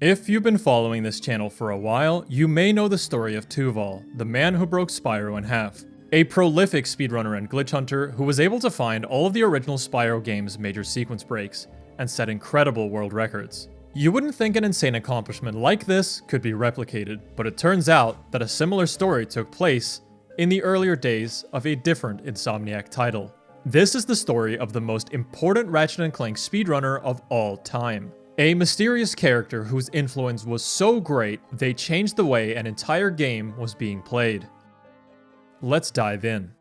If you've been following this channel for a while, you may know the story of Tuval, the man who broke Spyro in half. A prolific speedrunner and glitch hunter who was able to find all of the original Spyro games' major sequence breaks, and set incredible world records. You wouldn't think an insane accomplishment like this could be replicated, but it turns out that a similar story took place in the earlier days of a different Insomniac title. This is the story of the most important Ratchet & Clank speedrunner of all time. A mysterious character whose influence was so great, they changed the way an entire game was being played. Let's dive in.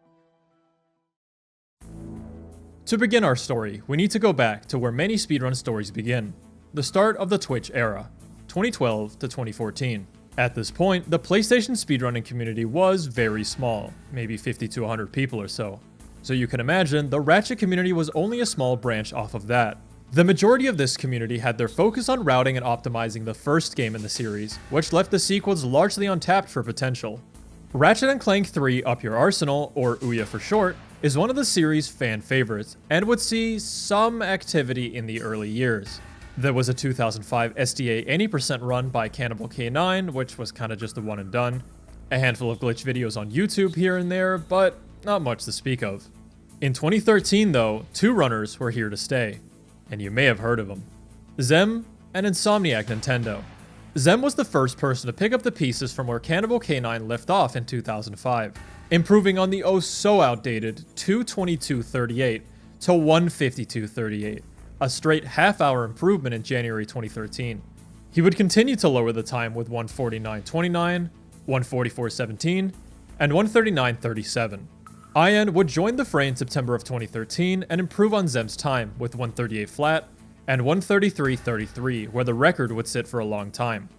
To begin our story, we need to go back to where many speedrun stories begin. The start of the Twitch era, 2012 to 2014. At this point, the PlayStation speedrunning community was very small, maybe 50 to 100 people or so. So you can imagine the Ratchet community was only a small branch off of that. The majority of this community had their focus on routing and optimizing the first game in the series, which left the sequels largely untapped for potential. Ratchet & Clank 3 Up Your Arsenal, or Ouya for short, is one of the series' fan favorites, and would see some activity in the early years. There was a 2005 SDA any% run by Cannibal K9, which was kinda just a one and done. A handful of glitch videos on YouTube here and there, but not much to speak of. In 2013 though, two runners were here to stay. And you may have heard of them. Zem and Insomniac Nintendo. Zem was the first person to pick up the pieces from where Cannibal K9 left off in 2005, improving on the oh so outdated 2:22:38 to 1:52:38, a straight half-hour improvement in January 2013. He would continue to lower the time with 1:49:29, 1:44:17, and 1:39:37. Ian would join the fray in September of 2013 and improve on Zem's time with 1:38 flat and 1:33:33, where the record would sit for a long time.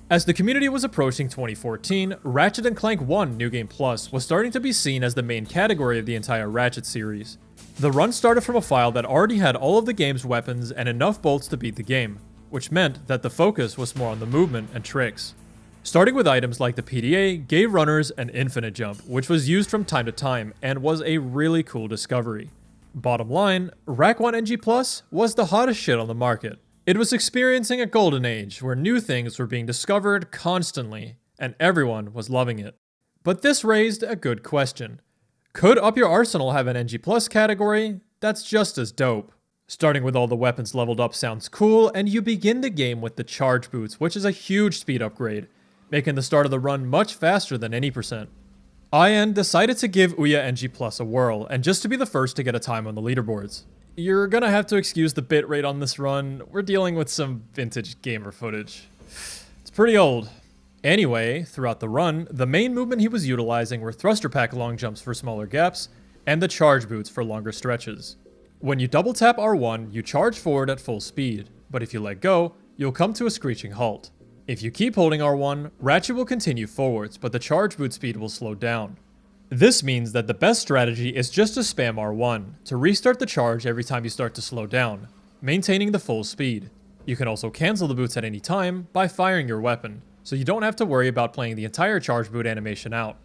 As the community was approaching 2014, Ratchet & Clank 1 New Game Plus was starting to be seen as the main category of the entire Ratchet series. The run started from a file that already had all of the game's weapons and enough bolts to beat the game, which meant that the focus was more on the movement and tricks. Starting with items like the PDA gave runners an infinite jump, which was used from time to time and was a really cool discovery. Bottom line, Rack 1 NG Plus was the hottest shit on the market. It was experiencing a golden age where new things were being discovered constantly, and everyone was loving it. But this raised a good question. Could Up Your Arsenal have an NG Plus category? That's just as dope. Starting with all the weapons leveled up sounds cool, and you begin the game with the charge boots, which is a huge speed upgrade, making the start of the run much faster than any %. Ian decided to give Ouya NG Plus a whirl, and just to be the first to get a time on the leaderboards. You're gonna have to excuse the bitrate on this run, we're dealing with some vintage gamer footage. It's pretty old. Anyway, throughout the run, the main movement he was utilizing were thruster pack long jumps for smaller gaps, and the charge boots for longer stretches. When you double tap R1, you charge forward at full speed, but if you let go, you'll come to a screeching halt. If you keep holding R1, Ratchet will continue forwards, but the charge boot speed will slow down. This means that the best strategy is just to spam R1, to restart the charge every time you start to slow down, maintaining the full speed. You can also cancel the boots at any time by firing your weapon, so you don't have to worry about playing the entire charge boot animation out.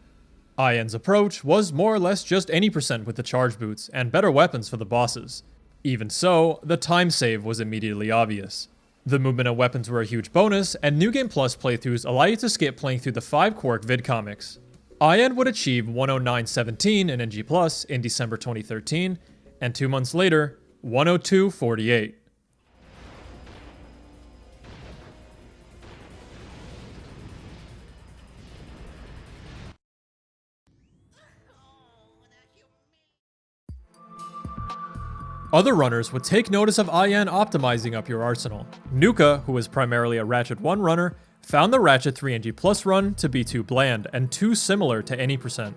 Ian's approach was more or less just any % with the charge boots, and better weapons for the bosses. Even so, the time save was immediately obvious. The movement and weapons were a huge bonus, and New Game Plus playthroughs allow you to skip playing through the 5 Quark vidcomics. Ian would achieve 109.17 in NG Plus in December 2013, and 2 months later, 102.48. Other runners would take notice of Ian optimizing Up Your Arsenal. Nuka, who was primarily a Ratchet 1 runner, found the Ratchet 3 NG Plus run to be too bland and too similar to any %.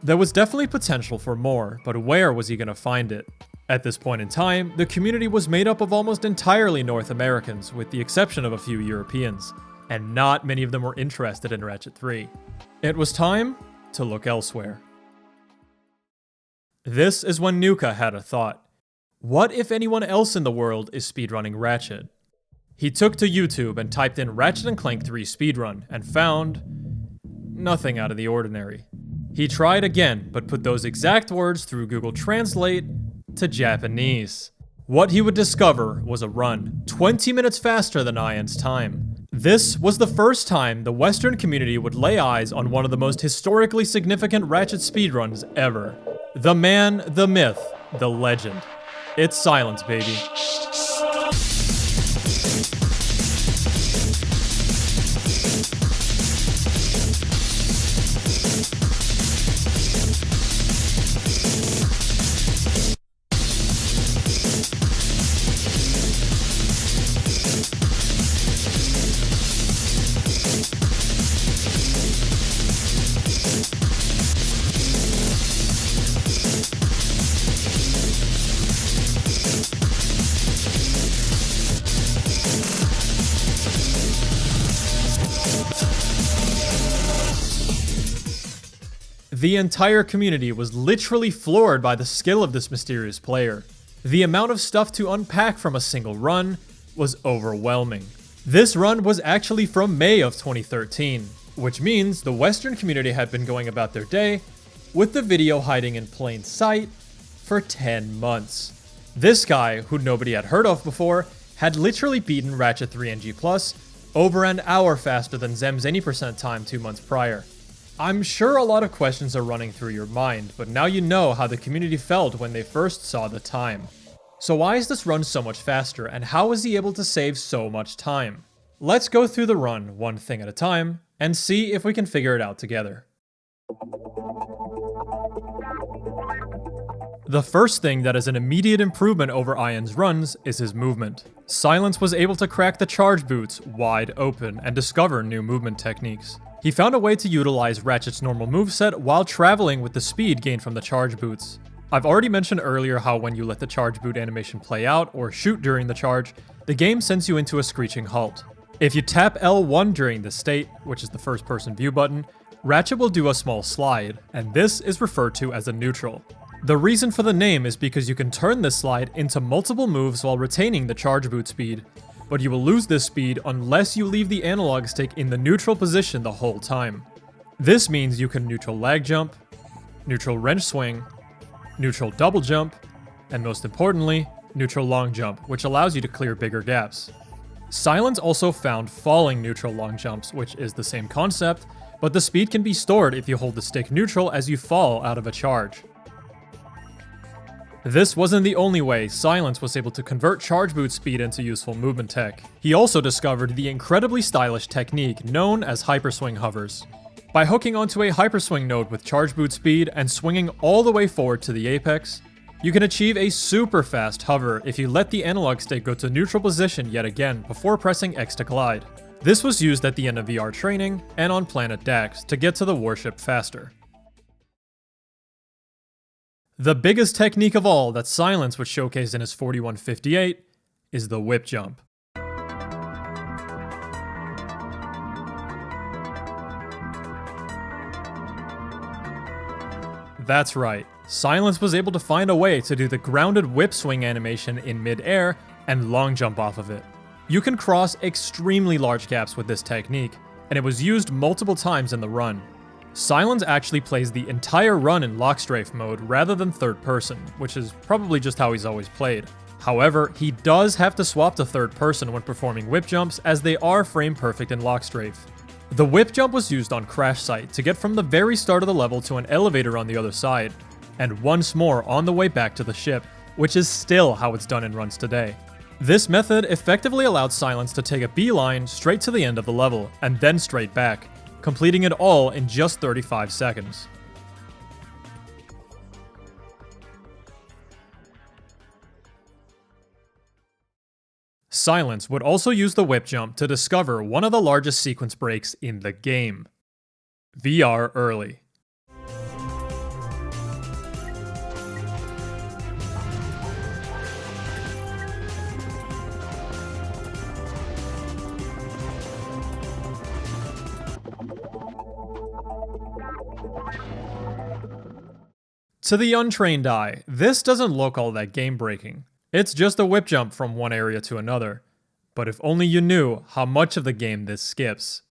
There was definitely potential for more, but where was he gonna find it? At this point in time, the community was made up of almost entirely North Americans, with the exception of a few Europeans, and not many of them were interested in Ratchet 3. It was time to look elsewhere. This is when Nuka had a thought. What if anyone else in the world is speedrunning Ratchet? He took to YouTube and typed in Ratchet & Clank 3 speedrun and found nothing out of the ordinary. He tried again, but put those exact words through Google Translate to Japanese. What he would discover was a run 20 minutes faster than Ian's time. This was the first time the Western community would lay eyes on one of the most historically significant Ratchet speedruns ever. The man, the myth, the legend. It's Silence, baby. The entire community was literally floored by the skill of this mysterious player. The amount of stuff to unpack from a single run was overwhelming. This run was actually from May of 2013, which means the Western community had been going about their day with the video hiding in plain sight for 10 months. This guy, who nobody had heard of before, had literally beaten Ratchet 3 NG Plus over an hour faster than Zem's any percent time 2 months prior. I'm sure a lot of questions are running through your mind, but now you know how the community felt when they first saw the time. So why is this run so much faster, and how is he able to save so much time? Let's go through the run one thing at a time, and see if we can figure it out together. The first thing that is an immediate improvement over Ian's runs is his movement. Silence was able to crack the charge boots wide open and discover new movement techniques. He found a way to utilize Ratchet's normal moveset while traveling with the speed gained from the charge boots. I've already mentioned earlier how when you let the charge boot animation play out or shoot during the charge, the game sends you into a screeching halt. If you tap L1 during this state, which is the first person view button, Ratchet will do a small slide, and this is referred to as a neutral. The reason for the name is because you can turn this slide into multiple moves while retaining the charge boot speed, but you will lose this speed unless you leave the analog stick in the neutral position the whole time. This means you can neutral lag jump, neutral wrench swing, neutral double jump, and most importantly, neutral long jump, which allows you to clear bigger gaps. Silence also found falling neutral long jumps, which is the same concept, but the speed can be stored if you hold the stick neutral as you fall out of a charge. This wasn't the only way Silence was able to convert charge boot speed into useful movement tech. He also discovered the incredibly stylish technique known as HYPERSWING hovers. By hooking onto a hyperswing node with charge boot speed and swinging all the way forward to the apex, you can achieve a super fast hover if you let the analog stick go to neutral position yet again before pressing X to glide. This was used at the end of VR training and on planet Dax to get to the warship faster. The biggest technique of all that Silence would showcase in his 4158 is the whip jump. That's right, Silence was able to find a way to do the grounded whip swing animation in mid-air and long jump off of it. You can cross extremely large gaps with this technique, and it was used multiple times in the run. Silence actually plays the entire run in lockstrafe mode rather than third person, which is probably just how he's always played. However, he does have to swap to third person when performing whip jumps as they are frame perfect in lockstrafe. The whip jump was used on Crash Site to get from the very start of the level to an elevator on the other side, and once more on the way back to the ship, which is still how it's done in runs today. This method effectively allowed Silence to take a beeline straight to the end of the level, and then straight back, completing it all in just 35 seconds. Silence would also use the whip jump to discover one of the largest sequence breaks in the game: VR early. To the untrained eye, this doesn't look all that game-breaking. It's just a whip jump from one area to another. But if only you knew how much of the game this skips.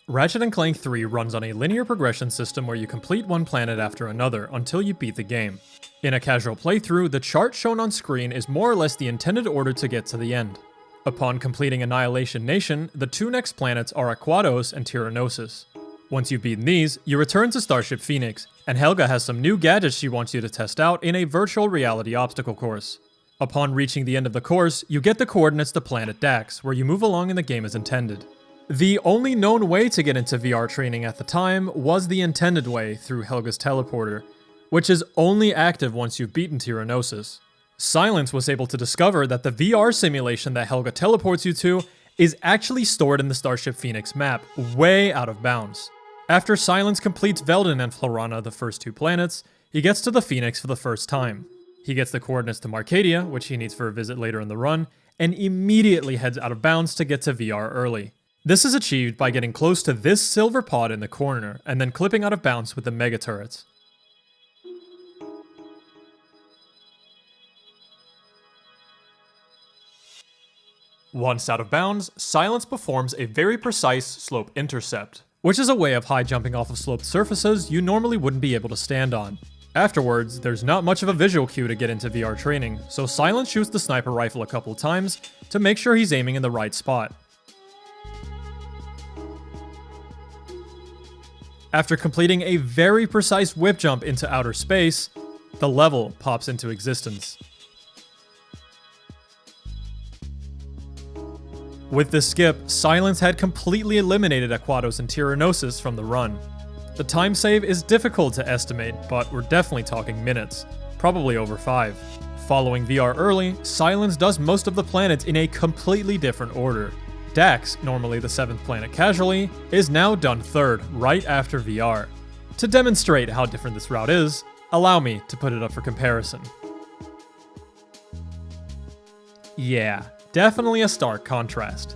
Ratchet and Clank 3 runs on a linear progression system where you complete one planet after another until you beat the game. In a casual playthrough, the chart shown on screen is more or less the intended order to get to the end. Upon completing Annihilation Nation, the two next planets are Aquados and Tyrannosis. Once you've beaten these, you return to Starship Phoenix, and Helga has some new gadgets she wants you to test out in a virtual reality obstacle course. Upon reaching the end of the course, you get the coordinates to planet Dax, where you move along in the game as intended. The only known way to get into VR training at the time was the intended way through Helga's teleporter, which is only active once you've beaten Tyrannosis. Silence was able to discover that the VR simulation that Helga teleports you to is actually stored in the Starship Phoenix map, way out of bounds. After Silence completes Veldin and Florana, the first two planets, he gets to the Phoenix for the first time. He gets the coordinates to Marcadia, which he needs for a visit later in the run, and immediately heads out of bounds to get to VR early. This is achieved by getting close to this silver pod in the corner, and then clipping out of bounds with the mega turrets. Once out of bounds, Silence performs a very precise slope intercept, which is a way of high jumping off of sloped surfaces you normally wouldn't be able to stand on. Afterwards, there's not much of a visual cue to get into VR training, so Silence shoots the sniper rifle a couple times to make sure he's aiming in the right spot. After completing a very precise whip jump into outer space, the level pops into existence. With this skip, Silence had completely eliminated Aquados and Tyrannosis from the run. The time save is difficult to estimate, but we're definitely talking minutes, probably over 5. Following VR early, Silence does most of the planets in a completely different order. Dax, normally the 7th planet casually, is now done 3rd, right after VR. To demonstrate how different this route is, allow me to put it up for comparison. Yeah, definitely a stark contrast.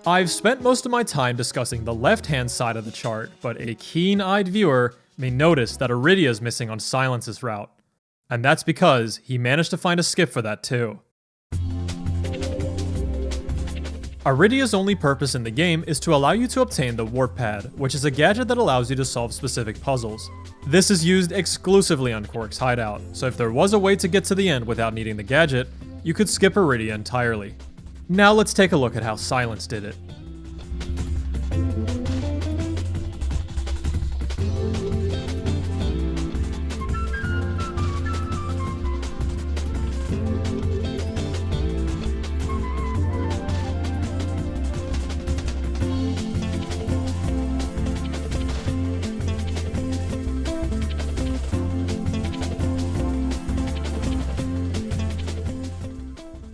I've spent most of my time discussing the left-hand side of the chart, but a keen-eyed viewer may notice that ARIDIA is missing on Silence's route. And that's because he managed to find a skip for that too. ARIDIA's only purpose in the game is to allow you to obtain the Warp Pad, which is a gadget that allows you to solve specific puzzles. This is used exclusively on Quark's hideout, so if there was a way to get to the end without needing the gadget, you could skip ARIDIA entirely. Now let's take a look at how Silence did it.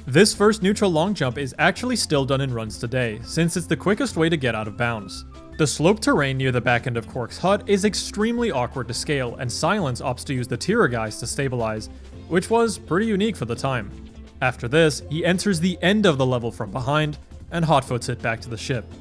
This first neutral long jump is actually still done in runs today, since it's the quickest way to get out of bounds. The sloped terrain near the back end of Quark's hut is extremely awkward to scale, and Silence opts to use the Tira guys to stabilize, which was pretty unique for the time. After this, he enters the end of the level from behind, and hotfoots it back to the ship.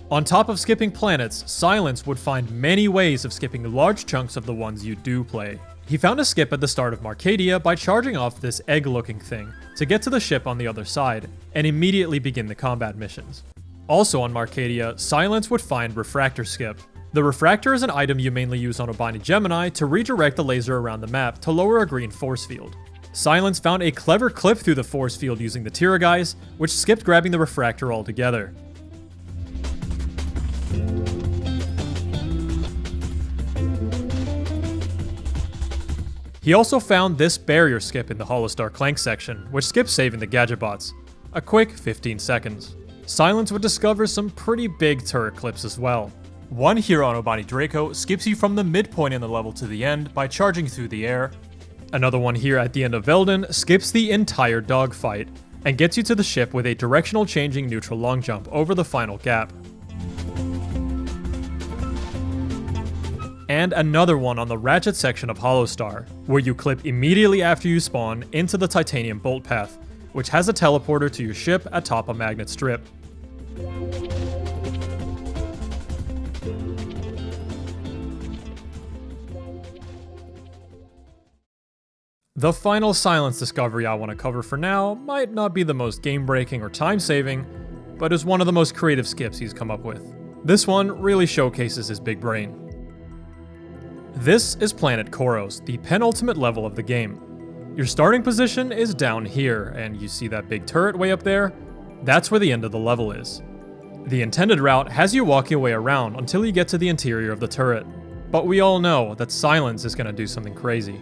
On top of skipping planets, Silence would find many ways of skipping large chunks of the ones you do play. He found a skip at the start of Marcadia by charging off this egg-looking thing to get to the ship on the other side, and immediately begin the combat missions. Also on Marcadia, Silence would find Refractor Skip. The Refractor is an item you mainly use on Obani Gemini to redirect the laser around the map to lower a green force field. Silence found a clever clip through the force field using the Tira guys, which skipped grabbing the Refractor altogether. He also found this barrier skip in the Holostar Clank section, which skips saving the gadget bots. A quick 15 seconds. Silence would discover some pretty big turret clips as well. One here on Obani Draco skips you from the midpoint in the level to the end by charging through the air. Another one here at the end of Veldin skips the entire dogfight, and gets you to the ship with a directional changing neutral long jump over the final gap. And another one on the Ratchet section of Holostar, where you clip immediately after you spawn into the titanium bolt path, which has a teleporter to your ship atop a magnet strip. The final Silence discovery I want to cover for now might not be the most game-breaking or time-saving, but is one of the most creative skips he's come up with. This one really showcases his big brain. This is Planet Koros, the penultimate level of the game. Your starting position is down here, and you see that big turret way up there? That's where the end of the level is. The intended route has you walking your way around until you get to the interior of the turret, but we all know that Silence is going to do something crazy.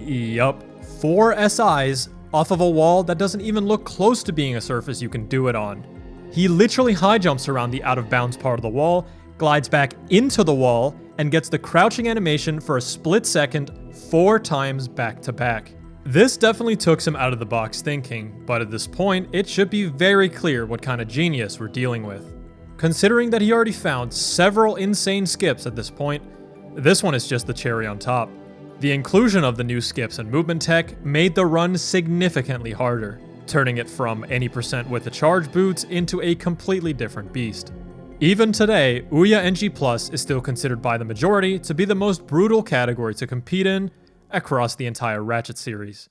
Yup, 4 SIs off of a wall that doesn't even look close to being a surface you can do it on. He literally high jumps around the out of bounds part of the wall, glides back into the wall, and gets the crouching animation for a split second 4 times back to back. This definitely took some out of the box thinking, but at this point, it should be very clear what kind of genius we're dealing with. Considering that he already found several insane skips at this point, this one is just the cherry on top. The inclusion of the new skips and movement tech made the run significantly harder, turning it from any percent with the charge boots into a completely different beast. Even today, Ouya NG Plus is still considered by the majority to be the most brutal category to compete in across the entire Ratchet series.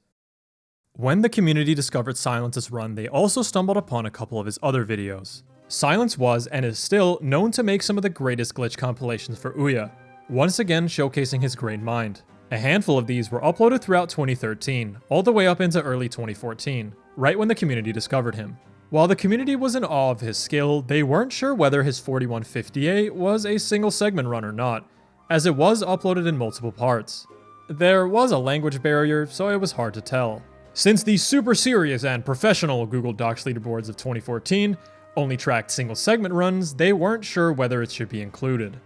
When the community discovered Silence's run, they also stumbled upon a couple of his other videos. Silence was, and is still, known to make some of the greatest glitch compilations for Ouya, once again showcasing his great mind. A handful of these were uploaded throughout 2013, all the way up into early 2014, right when the community discovered him. While the community was in awe of his skill, they weren't sure whether his 4158 was a single segment run or not, as it was uploaded in multiple parts. There was a language barrier, so it was hard to tell. Since the super serious and professional Google Docs leaderboards of 2014 only tracked single segment runs, they weren't sure whether it should be included.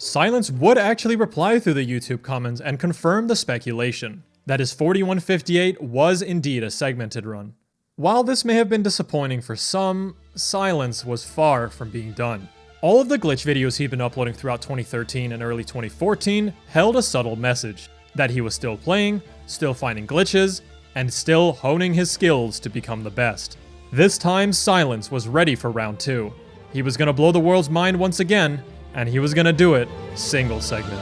Silence would actually reply through the YouTube comments and confirm the speculation that his 4158 was indeed a segmented run. While this may have been disappointing for some, Silence was far from being done. All of the glitch videos he'd been uploading throughout 2013 and early 2014 held a subtle message that he was still playing, still finding glitches, and still honing his skills to become the best. This time, Silence was ready for round 2. He was going to blow the world's mind once again, and he was gonna do it single segment.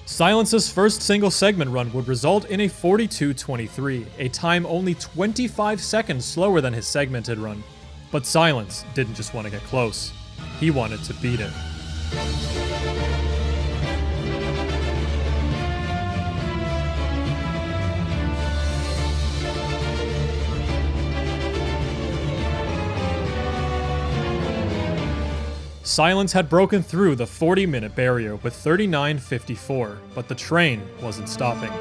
Silence's first single segment run would result in a 42:23, a time only 25 seconds slower than his segmented run. But Silence didn't just want to get close, he wanted to beat it. Silence had broken through the 40-minute barrier with 39:54, but the train wasn't stopping.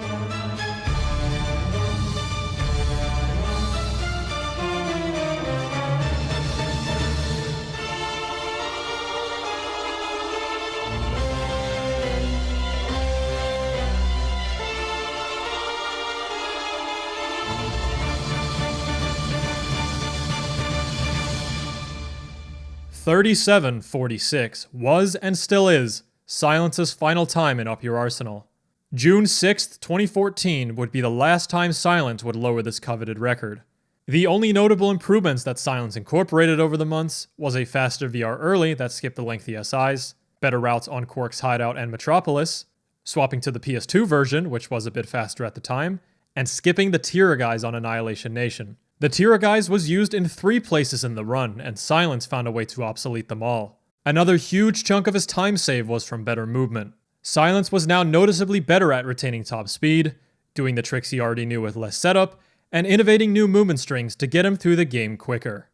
(37:46) was and still is Silence's final time in Up Your Arsenal. June 6th, 2014 would be the last time Silence would lower this coveted record. The only notable improvements that Silence incorporated over the months was a faster VR early that skipped the lengthy SIs, better routes on Quark's Hideout and Metropolis, swapping to the PS2 version, which was a bit faster at the time, and skipping the Tira guys on Annihilation Nation. The Tira guys was used in 3 places in the run, and Silence found a way to obsolete them all. Another huge chunk of his time save was from better movement. Silence was now noticeably better at retaining top speed, doing the tricks he already knew with less setup, and innovating new movement strings to get him through the game quicker.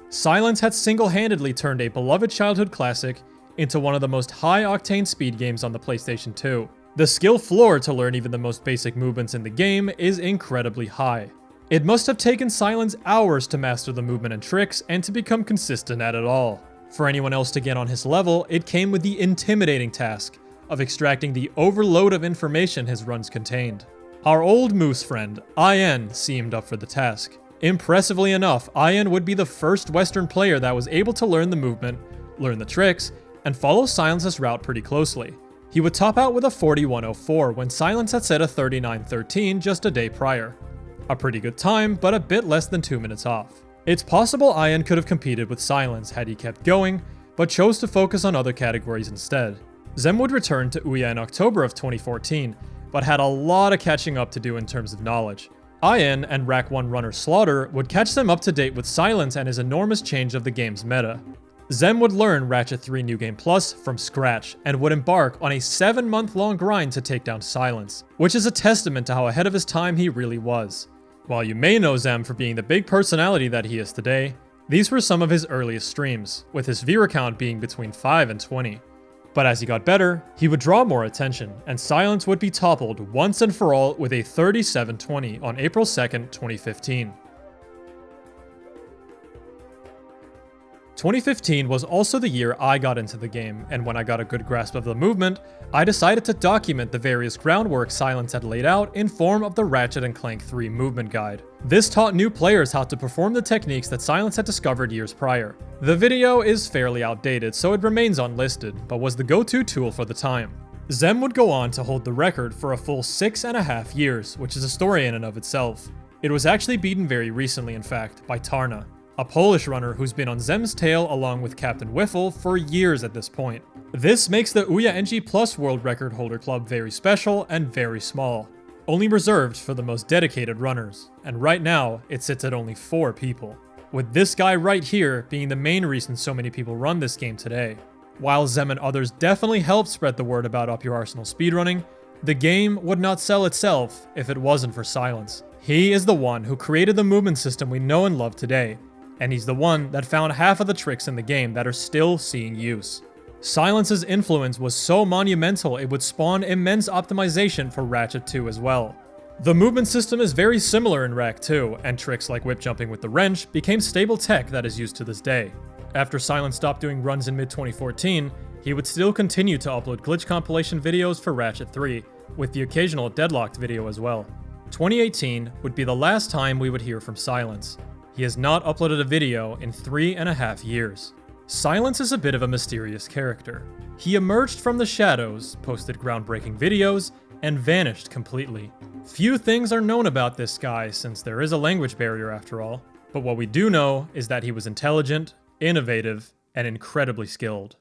Silence had single-handedly turned a beloved childhood classic into one of the most high-octane speed games on the PlayStation 2. The skill floor to learn even the most basic movements in the game is incredibly high. It must have taken Silence hours to master the movement and tricks and to become consistent at it all. For anyone else to get on his level, it came with the intimidating task of extracting the overload of information his runs contained. Our old moose friend, IN, seemed up for the task. Impressively enough, IN would be the first Western player that was able to learn the movement, learn the tricks, and follow Silence's route pretty closely. He would top out with a 4104 when Silence had set a 3913 just a day prior. A pretty good time, but a bit less than 2 minutes off. It's possible IN could have competed with Silence had he kept going, but chose to focus on other categories instead. Zem would return to Ouya in October of 2014, but had a lot of catching up to do in terms of knowledge. IN and Rack 1 runner Slaughter would catch them up to date with Silence and his enormous change of the game's meta. Zem would learn Ratchet 3 New Game Plus from scratch and would embark on a 7-month-long grind to take down Silence, which is a testament to how ahead of his time he really was. While you may know Zem for being the big personality that he is today, these were some of his earliest streams, with his viewer count being between 5 and 20. But as he got better, he would draw more attention, and Silence would be toppled once and for all with a 3720 on April 2nd, 2015. 2015 was also the year I got into the game, and when I got a good grasp of the movement, I decided to document the various groundwork Silence had laid out in form of the Ratchet and Clank 3 movement guide. This taught new players how to perform the techniques that Silence had discovered years prior. The video is fairly outdated, so it remains unlisted, but was the go-to tool for the time. Zem would go on to hold the record for a full 6.5 years, which is a story in and of itself. It was actually beaten very recently, in fact, by Tarna, a Polish runner who's been on Zem's tail along with Captain Wiffle for years at this point. This makes the Ouya NG Plus World Record Holder Club very special and very small, only reserved for the most dedicated runners, and right now it sits at only 4 people, with this guy right here being the main reason so many people run this game today. While Zem and others definitely helped spread the word about Up Your Arsenal speedrunning, the game would not sell itself if it wasn't for Silence. He is the one who created the movement system we know and love today, and he's the one that found half of the tricks in the game that are still seeing use. Silence's influence was so monumental it would spawn immense optimization for Ratchet 2 as well. The movement system is very similar in Rack 2, and tricks like whip jumping with the wrench became stable tech that is used to this day. After Silence stopped doing runs in mid-2014, he would still continue to upload glitch compilation videos for Ratchet 3, with the occasional deadlocked video as well. 2018 would be the last time we would hear from Silence. He has not uploaded a video in 3.5 years. Silence is a bit of a mysterious character. He emerged from the shadows, posted groundbreaking videos, and vanished completely. Few things are known about this guy since there is a language barrier after all, but what we do know is that he was intelligent, innovative, and incredibly skilled.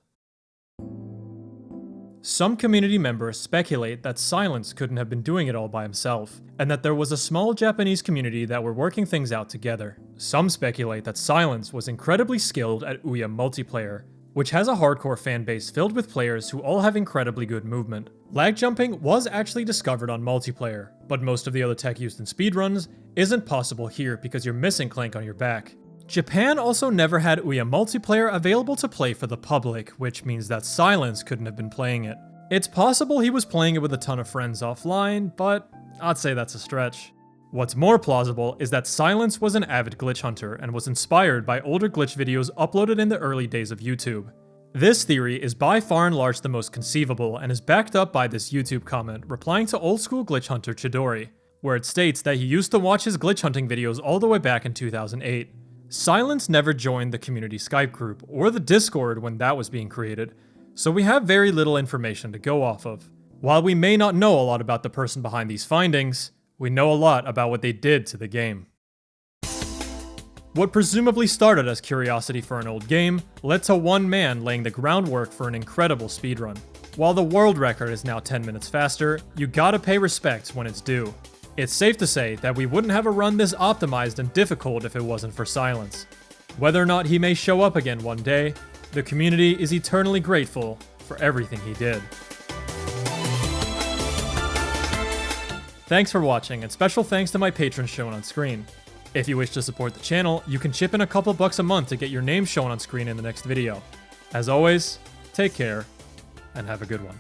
Some community members speculate that Silence couldn't have been doing it all by himself, and that there was a small Japanese community that were working things out together. Some speculate that Silence was incredibly skilled at Ouya multiplayer, which has a hardcore fanbase filled with players who all have incredibly good movement. Lag jumping was actually discovered on multiplayer, but most of the other tech used in speedruns isn't possible here because you're missing Clank on your back. Japan also never had Ouya multiplayer available to play for the public, which means that Silence couldn't have been playing it. It's possible he was playing it with a ton of friends offline, but I'd say that's a stretch. What's more plausible is that Silence was an avid glitch hunter and was inspired by older glitch videos uploaded in the early days of YouTube. This theory is by far and large the most conceivable and is backed up by this YouTube comment replying to old school glitch hunter Chidori, where it states that he used to watch his glitch hunting videos all the way back in 2008. Silence never joined the community Skype group or the Discord when that was being created, so we have very little information to go off of. While we may not know a lot about the person behind these findings, we know a lot about what they did to the game. What presumably started as curiosity for an old game led to one man laying the groundwork for an incredible speedrun. While the world record is now 10 minutes faster, you gotta pay respect when it's due. It's safe to say that we wouldn't have a run this optimized and difficult if it wasn't for Silence. Whether or not he may show up again one day, the community is eternally grateful for everything he did. Thanks for watching, and special thanks to my patrons shown on screen. If you wish to support the channel, you can chip in a couple bucks a month to get your name shown on screen in the next video. As always, take care, and have a good one.